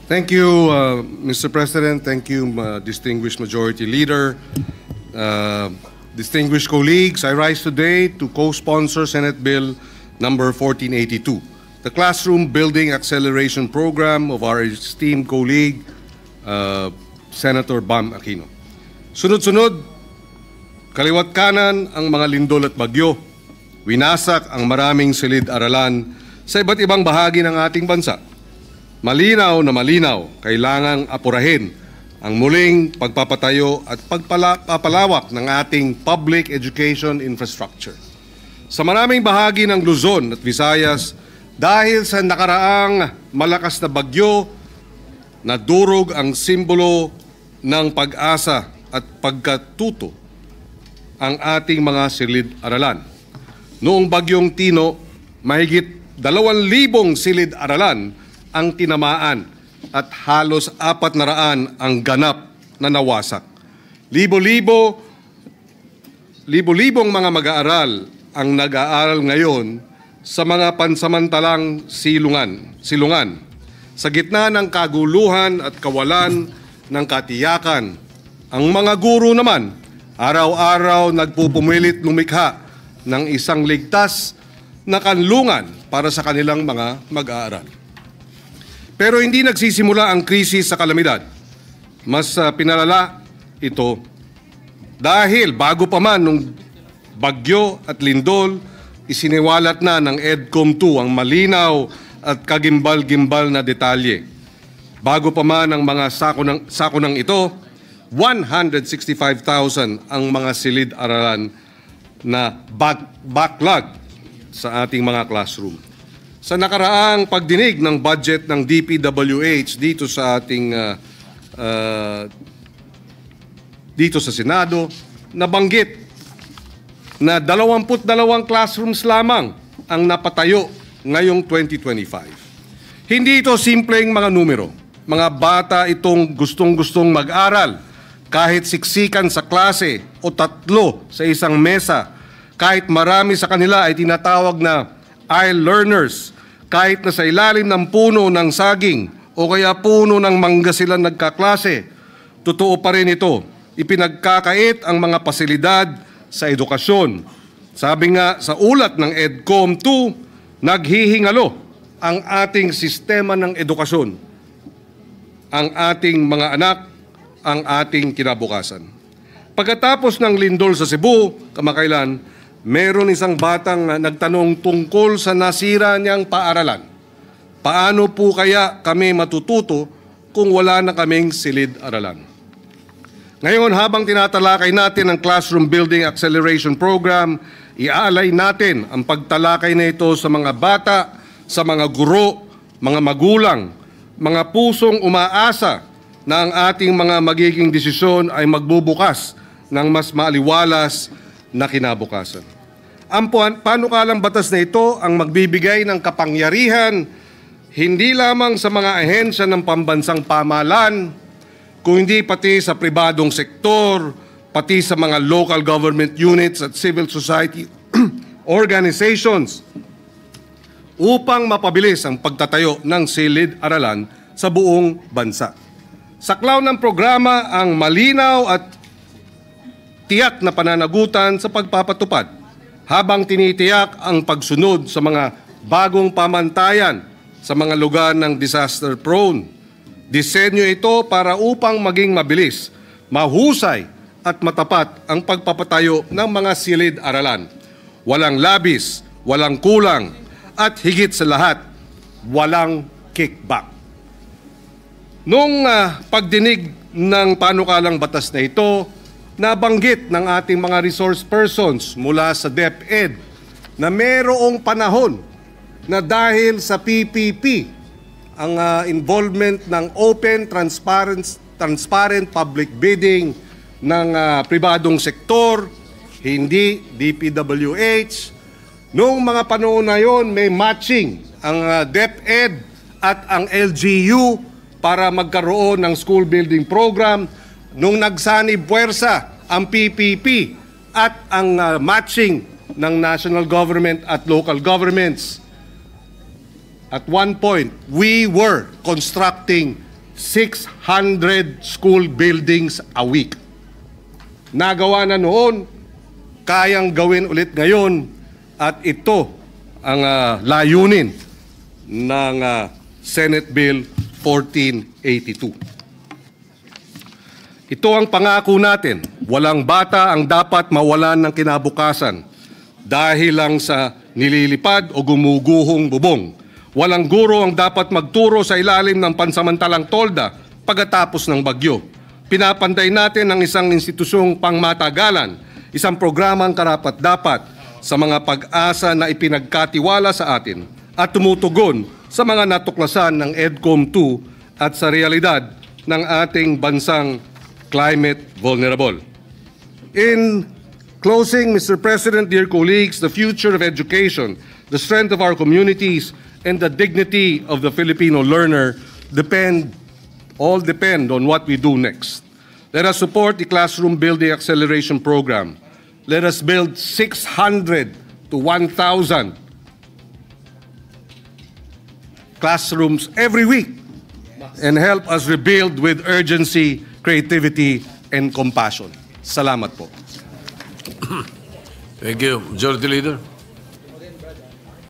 Thank you, Mr. President. Thank you, distinguished Majority Leader. Distinguished colleagues, I rise today to co-sponsor Senate Bill number 1482, the Classroom Building Acceleration Program of our esteemed colleague, Senator Bam Aquino. Sunod-sunod, kaliwat kanan ang mga lindol at bagyo. Winasak ang maraming silid-aralan sa iba't ibang bahagi ng ating bansa. Malinaw na malinaw, kailangang apurahin ang muling pagpapatayo at pagpapalawak ng ating public education infrastructure. Sa maraming bahagi ng Luzon at Visayas, dahil sa nakaraang malakas na bagyo, nadurog ang simbolo ng pag-asa at pagkatuto ang ating mga silid-aralan. Noong bagyong Tino, mahigit 2,000 silid-aralan ang tinamaan at halos 400 ang ganap na nawasak. Libo-libong mga mag-aaral ang nag-aaral ngayon sa mga pansamantalang silungan. Sa gitna ng kaguluhan at kawalan ng katiyakan, ang mga guro naman araw-araw nagpupumilit lumikha ng isang ligtas na kanlungan para sa kanilang mga mag-aaral. Pero hindi nagsisimula ang krisis sa kalamidad. Mas pinalala ito dahil bago pa man nung bagyo at lindol, isiniwalat na ng EDCOM 2 ang malinaw at kagimbal-gimbal na detalye. Bago pa man ang mga sakunang ito, 165,000 ang mga silid-aralan na backlog sa ating mga classroom. Sa nakaraang pagdinig ng budget ng DPWH dito sa ating dito sa Senado, nabanggit na 22 classrooms lamang ang napatayo ngayong 2025. Hindi ito simpleng mga numero. Mga bata itong gustong-gustong mag-aral kahit siksikan sa klase o 3 sa isang mesa, kahit marami sa kanila ay tinatawag na I-learners, kahit na sa ilalim ng puno ng saging o kaya puno ng mangga sila nagkaklase. Totoo pa rin ito. Ipinagkakait ang mga pasilidad sa edukasyon. Sabi nga sa ulat ng EDCOM 2, naghihingalo ang ating sistema ng edukasyon, ang ating mga anak, ang ating kinabukasan. Pagkatapos ng lindol sa Cebu, kamakailan, meron isang batang nagtanong tungkol sa nasira niyang paaralan. Paano po kaya kami matututo kung wala na kaming silid-aralan? Ngayon, habang tinatalakay natin ang Classroom Building Acceleration Program, iaalay natin ang pagtalakay na ito sa mga bata, sa mga guro, mga magulang, mga pusong umaasa na ang ating mga magiging desisyon ay magbubukas ng mas maaliwalas na kinabukasan. Ang panukalang batas na ito ang magbibigay ng kapangyarihan hindi lamang sa mga ahensya ng pambansang pamahalaan, kundi pati sa pribadong sektor, pati sa mga local government units at civil society organizations upang mapabilis ang pagtatayo ng silid-aralan sa buong bansa. Saklaw ng programa ang malinaw at tiyak na pananagutan sa pagpapatupad habang tinitiyak ang pagsunod sa mga bagong pamantayan sa mga lugar ng disaster-prone. Disenyo ito para upang maging mabilis, mahusay at matapat ang pagpapatayo ng mga silid-aralan. Walang labis, walang kulang, at higit sa lahat, walang kickback. Noong pagdinig ng panukalang batas na ito, nabanggit ng ating mga resource persons mula sa DepEd na mayroong panahon na dahil sa PPP, ang involvement ng open, transparent public bidding ng pribadong sektor, hindi DPWH. Noong mga panahon na yon, may matching ang DepEd at ang LGU para magkaroon ng school building program. Nung nagsanib puwersa ang PPP at ang matching ng national government at local governments, at one point, we were constructing 600 school buildings a week. Nagawa na noon, kayang gawin ulit ngayon, at ito ang layunin ng Senate Bill 1482. Ito ang pangako natin. Walang bata ang dapat mawalan ng kinabukasan dahil lang sa nililipad o gumuguhong bubong. Walang guro ang dapat magturo sa ilalim ng pansamantalang tolda pagkatapos ng bagyo. Pinapantay natin ang isang institusyong pangmatagalan, isang programang karapat-dapat sa mga pag-asa na ipinagkatiwala sa atin at tumutugon sa mga natuklasan ng EDCOM 2 at sa realidad ng ating bansang climate vulnerable. In closing, Mr. President, dear colleagues, the future of education, the strength of our communities, and the dignity of the Filipino learner all depend on what we do next. Let us support the Classroom Building Acceleration Program. Let us build 600 to 1,000 classrooms every week and help us rebuild with urgency, creativity, and compassion. Salamat po. Thank you. Majority Leader.